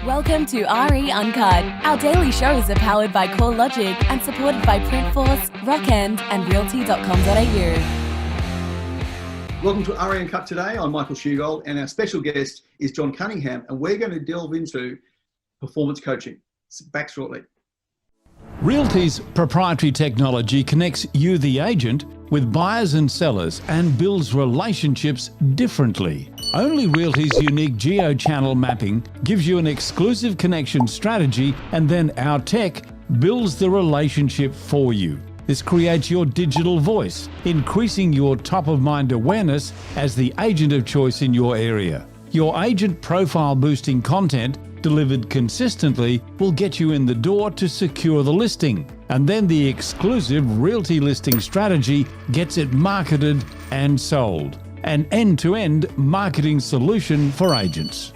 Welcome to RE Uncut. Our daily shows are powered by Core Logic and supported by Printforce, Rockend and Realty.com.au. Welcome to RE Uncut today. I'm Michael Sheargold and our special guest is John Cunningham, and we're going to delve into performance coaching. Back shortly. Realty's proprietary technology connects you, the agent, with buyers and sellers and builds relationships differently. Only Realty's unique geo-channel mapping gives you an exclusive connection strategy, and then our tech builds the relationship for you. This creates your digital voice, increasing your top-of-mind awareness as the agent of choice in your area. Your agent profile boosting content delivered consistently will get you in the door to secure the listing. And then the exclusive Realty listing strategy gets it marketed and sold. An end-to-end marketing solution for agents.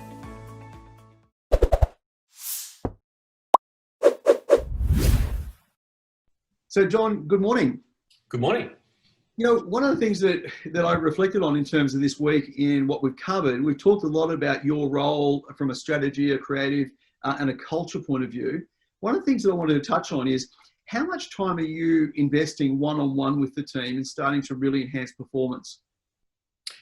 So John, good morning. Good morning. You know, one of the things that I reflected on in terms of this week in what we've covered, we've talked a lot about your role from a strategy, a creative and a culture point of view. One of the things that I wanted to touch on is how much time are you investing one-on-one with the team and starting to really enhance performance?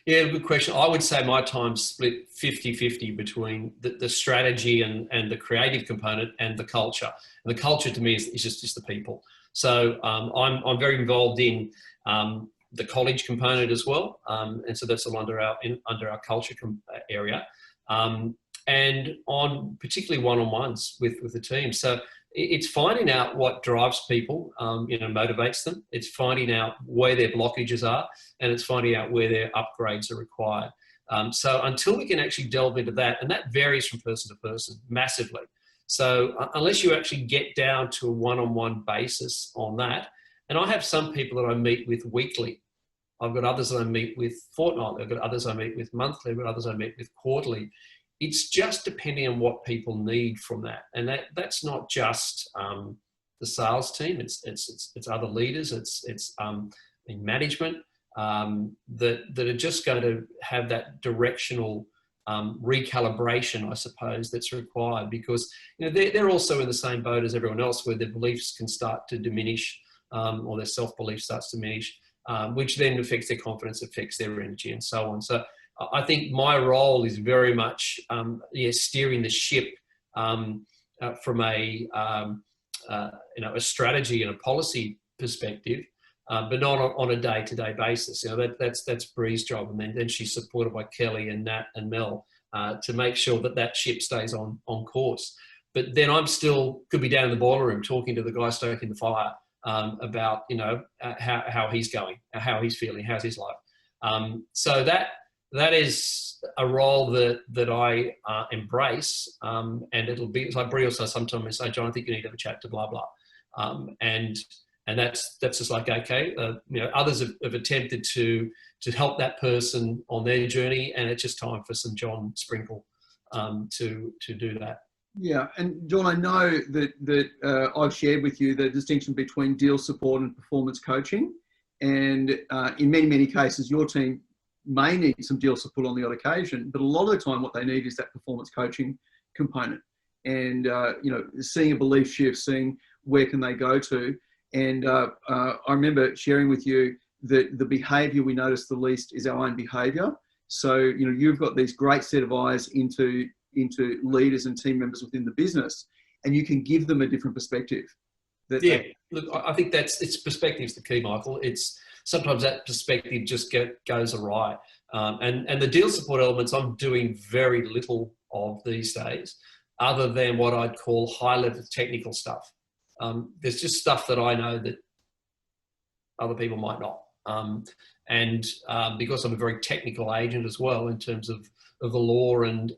Yeah, good question. I would say my time's split 50-50 between the strategy and the creative component and the culture. And the culture to me is just the people. So I'm very involved in the college component as well, and so that's all under our culture area, and on particularly one-on-ones with the team. So it's finding out what drives people, motivates them. It's finding out where their blockages are, and it's finding out where their upgrades are required. So until we can actually delve into that, and that varies from person to person massively. So unless you actually get down to a one-on-one basis on that, and I have some people that I meet with weekly. I've got others that I meet with fortnightly. I've got others I meet with monthly. I've got others I meet with quarterly. It's just depending on what people need from that. And that's not just the sales team. It's other leaders. It's in management that are just going to have that directional recalibration, I suppose, that's required, because they're also in the same boat as everyone else, where their beliefs can start to diminish. Or their self-belief starts to diminish, which then affects their confidence, affects their energy, and so on. So I think my role is very much steering the ship from a strategy and a policy perspective, but not on a day-to-day basis. That's Bree's job, and then she's supported by Kelly and Nat and Mel to make sure that ship stays on course. But then I'm still could be down in the boiler room talking to the guy stoking the fire. About how he's going, how he's feeling, how's his life. So that is a role that I embrace, and it'll be like Brie also sometimes say, John, I think you need to have a chat to blah blah, and that's just like okay, others have attempted to help that person on their journey, and it's just time for some John Sprinkle to do that. Yeah, and John, I know that I've shared with you the distinction between deal support and performance coaching, and in many cases your team may need some deal support on the odd occasion, but a lot of the time what they need is that performance coaching component, and seeing a belief shift, seeing where can they go to. And I remember sharing with you that the behaviour we notice the least is our own behaviour. So you've got these great set of eyes into leaders and team members within the business, and you can give them a different perspective. Look, I think it's perspective's the key, Michael. It's sometimes that perspective just goes awry, and the deal support elements I'm doing very little of these days, other than what I'd call high-level technical stuff. There's just stuff that I know that other people might not, and because I'm a very technical agent as well in terms of the law and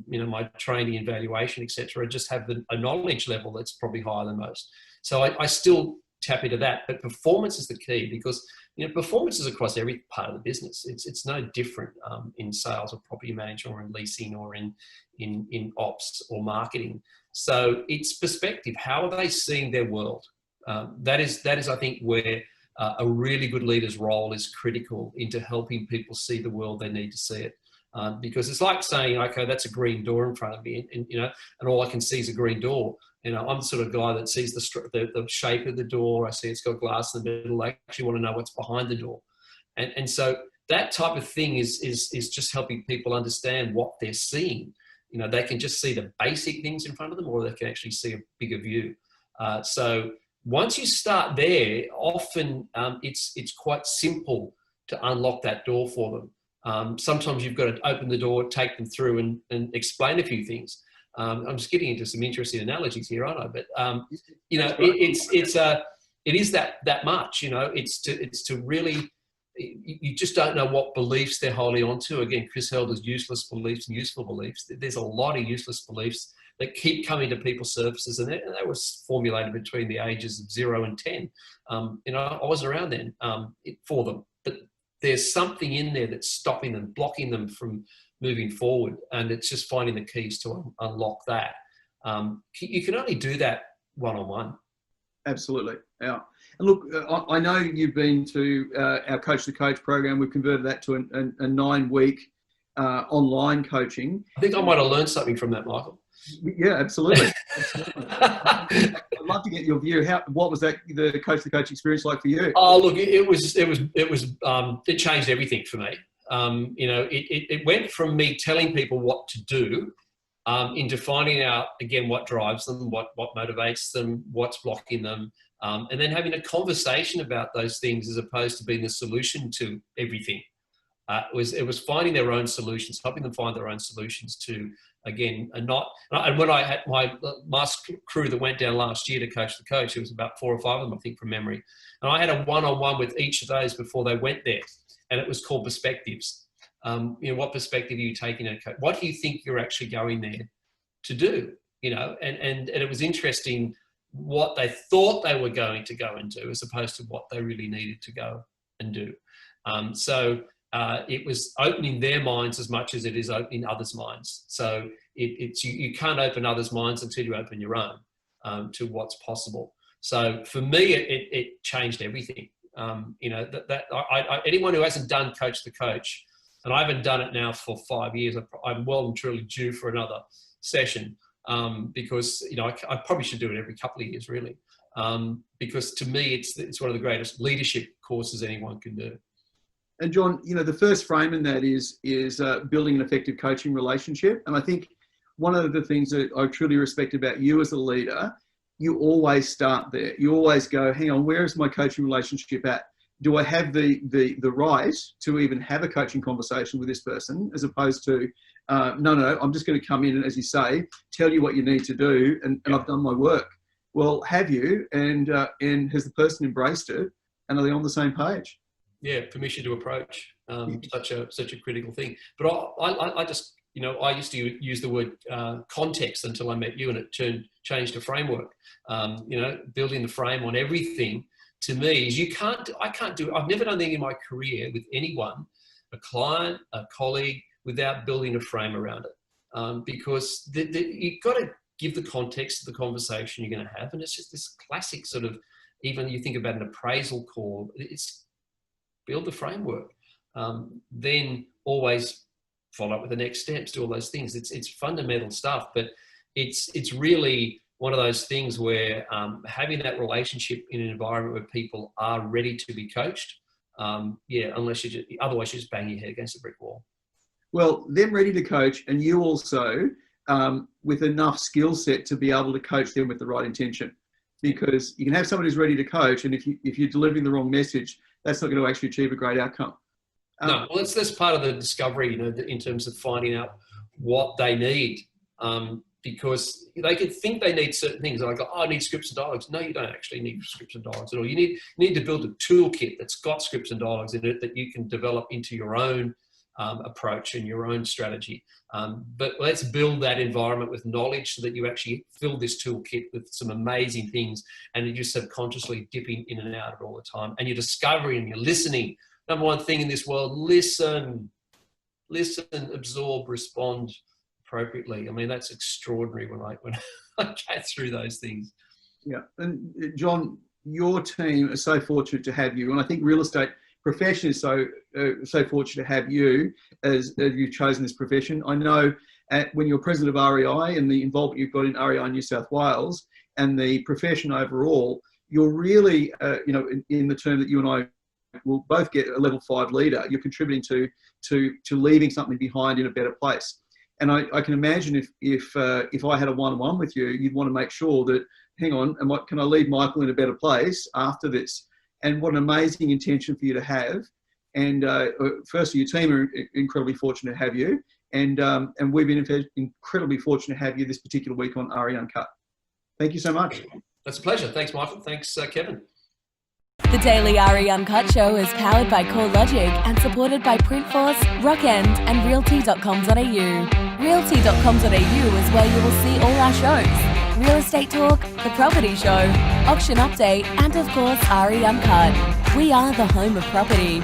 my training and valuation, etc. I just have a knowledge level that's probably higher than most. So I still tap into that, but performance is the key, because performance is across every part of the business. It's no different in sales or property management or in leasing or in ops or marketing. So it's perspective. How are they seeing their world? That is I think where a really good leader's role is critical into helping people see the world they need to see it. Because it's like saying, okay, that's a green door in front of me, and and all I can see is a green door. I'm the sort of guy that sees the shape of the door. I see it's got glass in the middle. I actually want to know what's behind the door, and so that type of thing is just helping people understand what they're seeing. They can just see the basic things in front of them, or they can actually see a bigger view. So once you start there, often it's quite simple to unlock that door for them. Sometimes you've got to open the door, take them through, and explain a few things. I'm just getting into some interesting analogies here, aren't I? But it is that much. It's to really. You just don't know what beliefs they're holding on to. Again, Chris held as useless beliefs and useful beliefs. There's a lot of useless beliefs that keep coming to people's surfaces, and that was formulated between the ages of 0 and 10. I wasn't around then for them, but there's something in there that's stopping them, blocking them from moving forward, and it's just finding the keys to unlock that. You can only do that one-on-one. Absolutely. Yeah. And look, I know you've been to our Coach the Coach program. We've converted that to a 9-week online coaching. I think I might have learned something from that, Michael. Yeah, absolutely. I'd love to get your view. What was the Coach the Coach experience like for you? Oh, look, it changed everything for me. It went from me telling people what to do into finding out, again, what drives them, what motivates them, what's blocking them, and then having a conversation about those things as opposed to being the solution to everything. It was finding their own solutions, helping them find their own solutions to, again, and when I had my crew that went down last year to Coach the Coach, it was about 4 or 5 of them, I think, from memory. And I had a one-on-one with each of those before they went there, and it was called Perspectives. What perspective are you taking at coach? What do you think you're actually going there to do? And it was interesting what they thought they were going to go and do as opposed to what they really needed to go and do. So it was opening their minds as much as it is opening others' minds. So you can't open others' minds until you open your own to what's possible. So for me, it changed everything. Anyone who hasn't done Coach the Coach, and I haven't done it now for 5 years, I'm well and truly due for another session because I probably should do it every couple of years, really, because to me it's one of the greatest leadership courses anyone can do. And John, the first frame in that is building an effective coaching relationship. And I think one of the things that I truly respect about you as a leader, you always start there. You always go, hang on, where is my coaching relationship at? Do I have the right to even have a coaching conversation with this person, as opposed to, no, I'm just going to come in and, as you say, tell you what you need to do, and I've done my work. Well, have you? And has the person embraced it? And are they on the same page? Yeah, permission to approach, such a critical thing. But I just, I used to use the word context until I met you, and it changed to framework. Building the frame on everything. To me, is I've never done anything in my career with anyone, a client, a colleague, without building a frame around it. Because you've got to give the context of the conversation you're going to have. And it's just this classic sort of, even you think about an appraisal call, it's build the framework. Then always follow up with the next steps, do all those things. It's fundamental stuff, but it's really one of those things where having that relationship in an environment where people are ready to be coached, otherwise you just bang your head against a brick wall. Well, them ready to coach, and you also with enough skill set to be able to coach them with the right intention. Because you can have someone who's ready to coach, and if you're delivering the wrong message, that's not going to actually achieve a great outcome. No, well, that's part of the discovery, in terms of finding out what they need. Because they could think they need certain things. Like, I need scripts and dialogues. No, you don't actually need scripts and dialogues at all. You need to build a toolkit that's got scripts and dialogues in it that you can develop into your own approach and your own strategy. But let's build that environment with knowledge so that you actually fill this toolkit with some amazing things, and you're just subconsciously dipping in and out of it all the time. And you're discovering and you're listening. Number one thing in this world, listen, absorb, respond appropriately. I mean, that's extraordinary when I get through those things. Yeah. And John, your team is so fortunate to have you. And I think real estate profession is so fortunate to have you as you've chosen this profession. I know when you're president of REI and the involvement you've got in REI New South Wales and the profession overall, you're really, in the term that you and I will both get a level 5 leader, you're contributing to leaving something behind in a better place. And I can imagine if I had a one-on-one with you, you'd want to make sure that, hang on, can I leave Michael in a better place after this? And what an amazing intention for you to have. And firstly, your team are incredibly fortunate to have you. And we've been incredibly fortunate to have you this particular week on RE Uncut. Thank you so much. That's a pleasure. Thanks, Michael. Thanks, Kevin. The Daily RE Uncut show is powered by CoreLogic and supported by Printforce, Rockend and Realty.com.au. Realty.com.au is where you will see all our shows. Real Estate Talk, The Property Show, Auction Update and of course RE Uncut. We are the home of property.